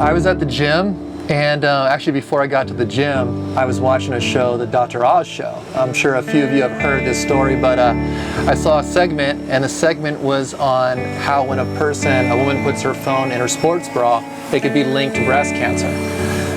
I was at the gym, and actually before I got to the gym, I was watching a show, the Dr. Oz show. I'm sure a few of you have heard this story, but I saw a segment, and the segment was on how when a woman puts her phone in her sports bra, it could be linked to breast cancer.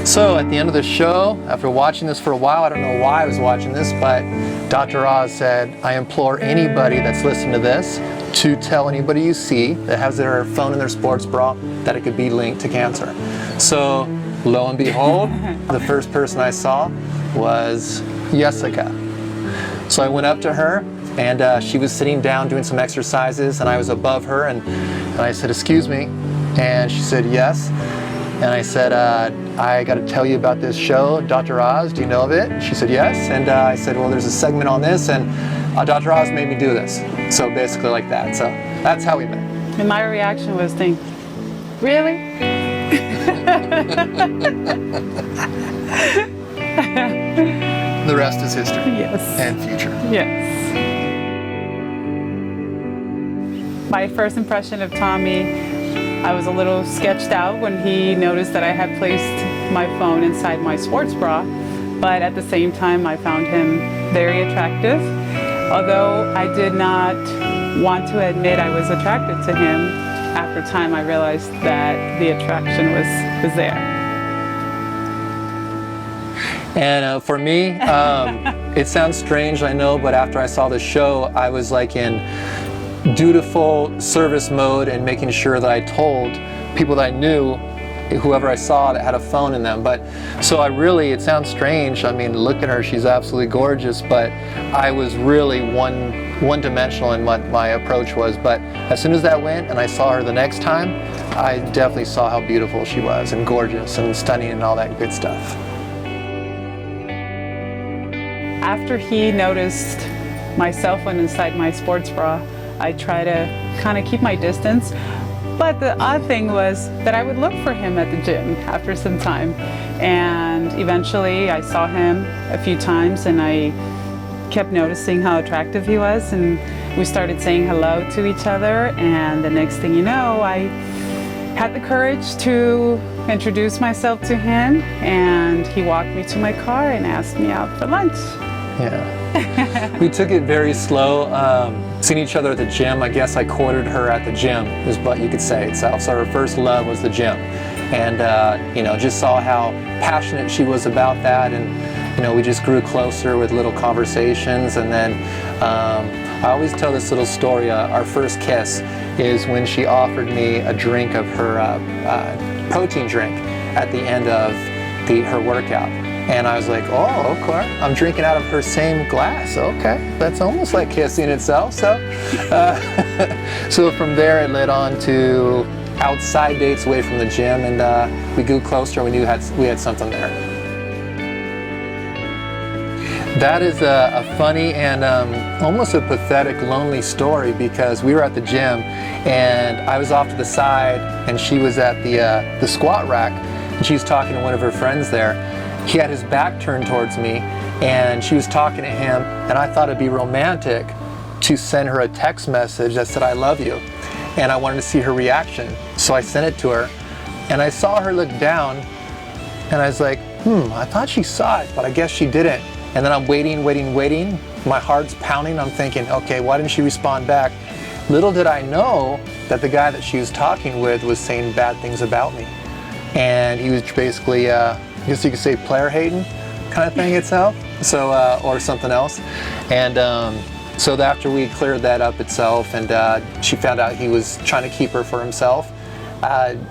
So at the end of the show, after watching this for a while, I don't know why I was watching this, but Dr. Oz said, I implore anybody that's listening to this to tell anybody you see that has their phone in their sports bra that it could be linked to cancer. So lo and behold, the first person I saw was Yessica. So I went up to her, and she was sitting down doing some exercises, and I was above her, and I said, excuse me, and she said, yes. And I said, I got to tell you about this show, Dr. Oz, do you know of it? And she said, yes. And I said, well, there's a segment on this, and Dr. Oz made me do this. So basically like that. So that's how we met. And my reaction was think, really? The rest is history. Yes. And future. Yes. My first impression of Tommy, I was a little sketched out when he noticed that I had placed my phone inside my sports bra, but at the same time I found him very attractive. Although I did not want to admit I was attracted to him, after time I realized that the attraction was there. And for me, it sounds strange, I know, but after I saw the show, I was like in dutiful service mode and making sure that I told people that I knew, whoever I saw that had a phone in them. But so it sounds strange. I mean, look at her, she's absolutely gorgeous, but I was really one-dimensional in what my approach was. But as soon as that went and I saw her the next time, I definitely saw how beautiful she was and gorgeous and stunning and all that good stuff. After he noticed my cell phone inside my sports bra, I try to kind of keep my distance. But the odd thing was that I would look for him at the gym after some time. And eventually I saw him a few times, and I kept noticing how attractive he was, and we started saying hello to each other. And the next thing you know, I had the courage to introduce myself to him, and he walked me to my car and asked me out for lunch. Yeah. We took it very slow. Seeing each other at the gym, I guess I courted her at the gym, is what you could say itself. So her first love was the gym. And, just saw how passionate she was about that. And, we just grew closer with little conversations. And then I always tell this little story. Our first kiss is when she offered me a drink of her protein drink at the end of her workout. And I was like, oh, okay, I'm drinking out of her same glass. Okay, that's almost like kissing itself. So, so from there it led on to outside dates away from the gym, and we grew closer. We knew we had something there. That is a funny and almost a pathetic, lonely story, because we were at the gym and I was off to the side and she was at the squat rack, and she was talking to one of her friends there. He had his back turned towards me, and she was talking to him, and I thought it'd be romantic to send her a text message that said, I love you. And I wanted to see her reaction. So I sent it to her, and I saw her look down, and I was like, I thought she saw it, but I guess she didn't. And then I'm waiting. My heart's pounding. I'm thinking, okay, why didn't she respond back? Little did I know that the guy that she was talking with was saying bad things about me. And he was basically, I guess you could say, player hating kind of thing itself, so or something else. And so after we cleared that up itself, and she found out he was trying to keep her for himself,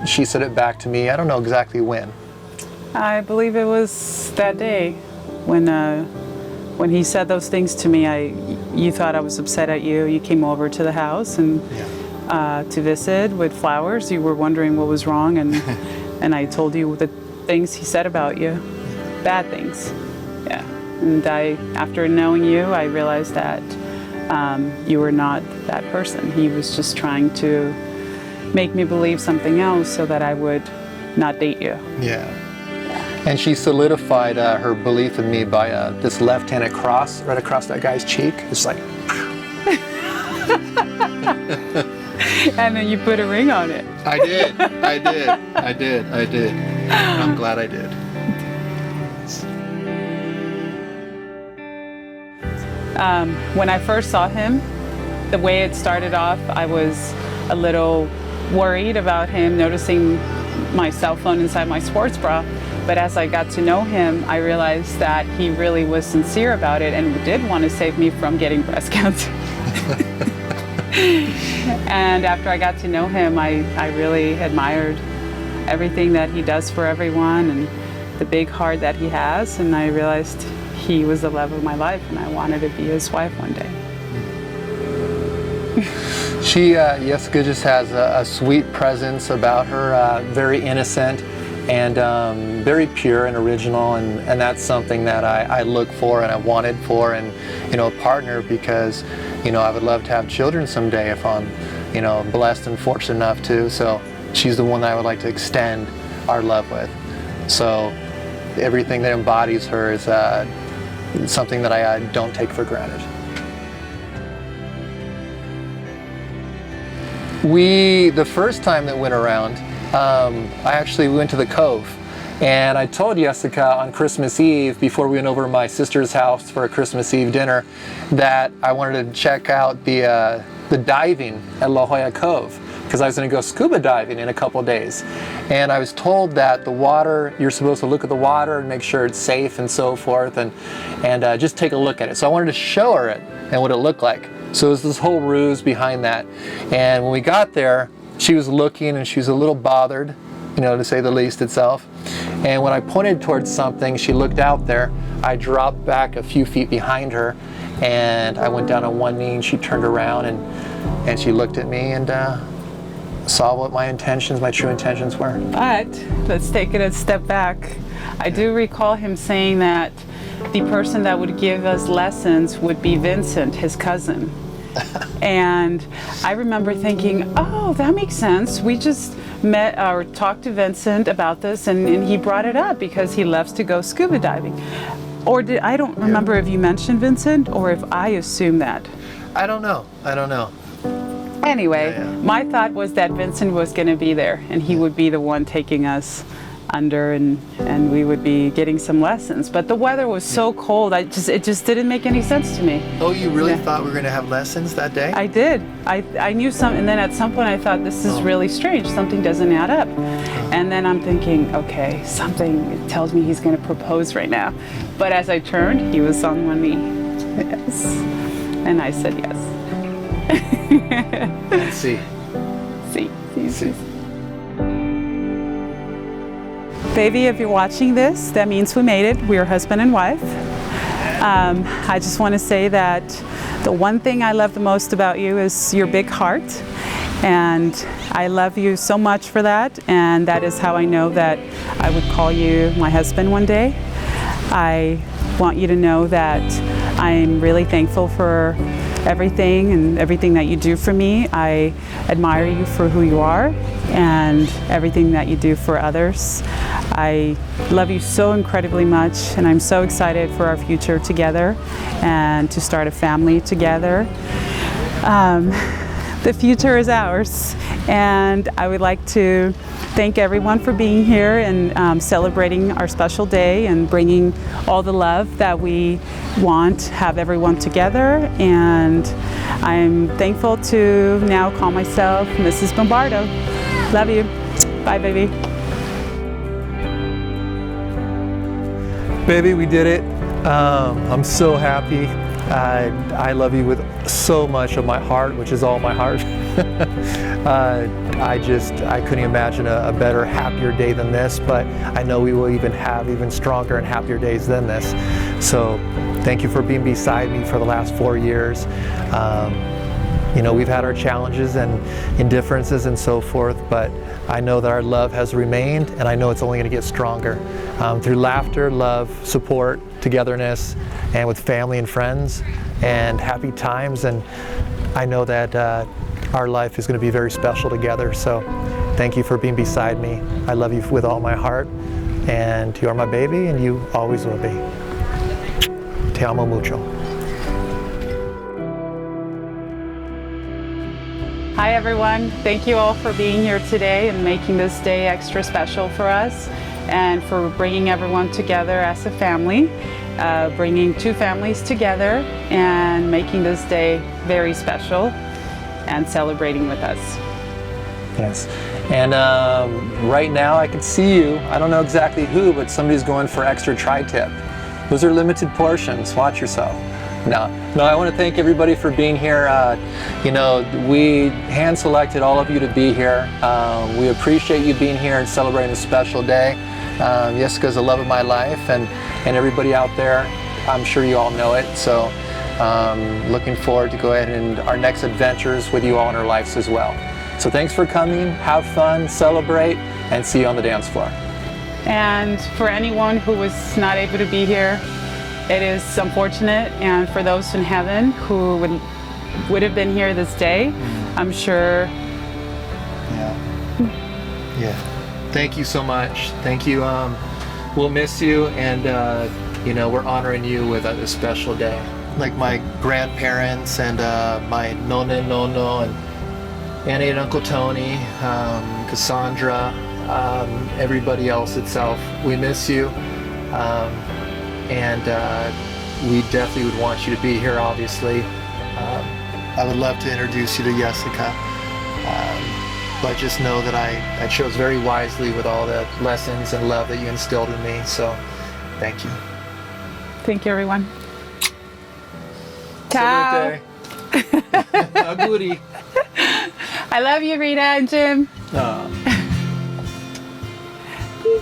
she said it back to me. I don't know exactly when. I believe it was that day when he said those things to me. You thought I was upset at you. You came over to the house and to visit with flowers. You were wondering what was wrong, and and I told you the things he said about you, bad things. Yeah. And after knowing you, I realized that you were not that person. He was just trying to make me believe something else so that I would not date you. Yeah. And she solidified her belief in me by this left-handed cross right across that guy's cheek. It's like, And then you put a ring on it. I did. And I'm glad I did. When I first saw him, the way it started off, I was a little worried about him noticing my cell phone inside my sports bra. But as I got to know him, I realized that he really was sincere about it and did want to save me from getting breast cancer. And after I got to know him, I really admired everything that he does for everyone and the big heart that he has. And I realized he was the love of my life and I wanted to be his wife one day. Yessica just has a sweet presence about her, very innocent and very pure and original, and that's something that I look for and I wanted for, and a partner, because I would love to have children someday if I'm blessed and fortunate enough to. So she's the one that I would like to extend our love with. So everything that embodies her is something that I don't take for granted. The first time that went around, we went to the Cove, and I told Yessica on Christmas Eve, before we went over to my sister's house for a Christmas Eve dinner, that I wanted to check out the diving at La Jolla Cove, because I was going to go scuba diving in a couple days. And I was told that the water, you're supposed to look at the water and make sure it's safe and so forth, and just take a look at it. So I wanted to show her it and what it looked like. So it was this whole ruse behind that. And when we got there, she was looking and she was a little bothered, to say the least itself. And when I pointed towards something, she looked out there. I dropped back a few feet behind her and I went down on one knee, and she turned around and she looked at me and saw what my true intentions were. But let's take it a step back. I do recall him saying that the person that would give us lessons would be Vincent, his cousin. And I remember thinking, oh, that makes sense. We just met or talked to Vincent about this, and he brought it up because he loves to go scuba diving. Or I don't remember if you mentioned Vincent or if I assumed that. I don't know. Anyway, my thought was that Vincent was going to be there and he would be the one taking us under, and we would be getting some lessons. But the weather was so cold, it just didn't make any sense to me. Oh, you really thought we were going to have lessons that day? I did. I knew some, and then at some point I thought, this is really strange. Something doesn't add up. And then I'm thinking, okay, something tells me he's going to propose right now. But as I turned, he was on one knee. Yes. And I said yes. See. Baby, if you're watching this, that means we made it. We're husband and wife. I just want to say that the one thing I love the most about you is your big heart. And I love you so much for that. And that is how I know that I would call you my husband one day. I want you to know that I'm really thankful for everything and everything that you do for me. I admire you for who you are and everything that you do for others. I love you so incredibly much, and I'm so excited for our future together and to start a family together. The future is ours, and I would like to thank everyone for being here and celebrating our special day and bringing all the love that we want to have everyone together. And I'm thankful to now call myself Mrs. Bombardo. Love you. Bye, baby. Baby, we did it. I'm so happy. I love you with so much of my heart, which is all my heart. I couldn't imagine a better, happier day than this, but I know we will have even stronger and happier days than this. So thank you for being beside me for the last 4 years. We've had our challenges and indifferences and so forth, but I know that our love has remained, and I know it's only going to get stronger through laughter, love, support, togetherness, and with family and friends and happy times. And I know that our life is going to be very special together. So thank you for being beside me. I love you with all my heart, and you are my baby, and you always will be. Te amo mucho. Hi Hi everyone. Thank you all for being here today and making this day extra special for us, and for bringing everyone together as a family, bringing two families together and making this day very special and celebrating with us. Yes. And right now I can see you. I don't know exactly who, but somebody's going for extra tri-tip. Those are limited portions. Watch yourself. No, I want to thank everybody for being here. You know, we hand-selected all of you to be here. We appreciate you being here and celebrating a special day. Yessica's the love of my life, and everybody out there, I'm sure you all know it. So looking forward to go ahead and our next adventures with you all in our lives as well. So thanks for coming, have fun, celebrate, and see you on the dance floor. And for anyone who was not able to be here, it is unfortunate, and for those in heaven who would have been here this day, I'm sure. Yeah. Thank you so much. Thank you. We'll miss you, and you know, we're honoring you with a special day. Like my grandparents and my nonna and nono and Annie and Uncle Tony, Cassandra, everybody else itself. We miss you. And we definitely would want you to be here, obviously. I would love to introduce you to Yessica, but just know that I chose very wisely with all the lessons and love that you instilled in me, so thank you. Thank you, everyone. Ciao. Aguri. I love you, Rita and Jim.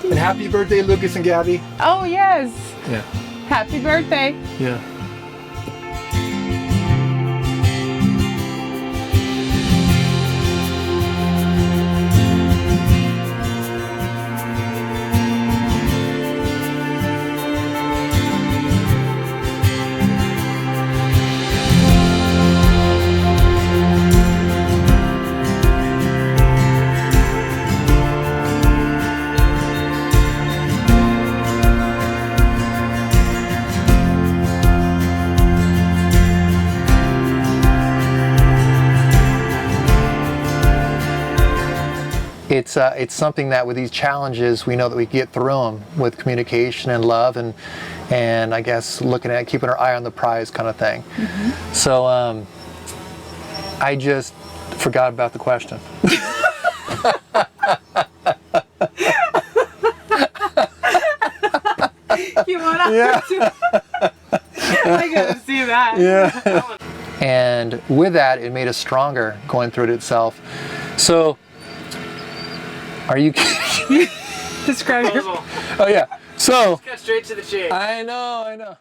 And happy birthday, Lucas and Gabby. Oh, yes. Yeah. Happy birthday. Yeah. It's something that with these challenges, we know that we get through them with communication and love, and I guess looking at keeping our eye on the prize kind of thing. So I just forgot about the question. You want to? Yeah. I gotta see that. Yeah. And with that, it made us stronger going through it itself. So, are you kidding? Describe your... Oh yeah. So. Cut straight to the chase. I know.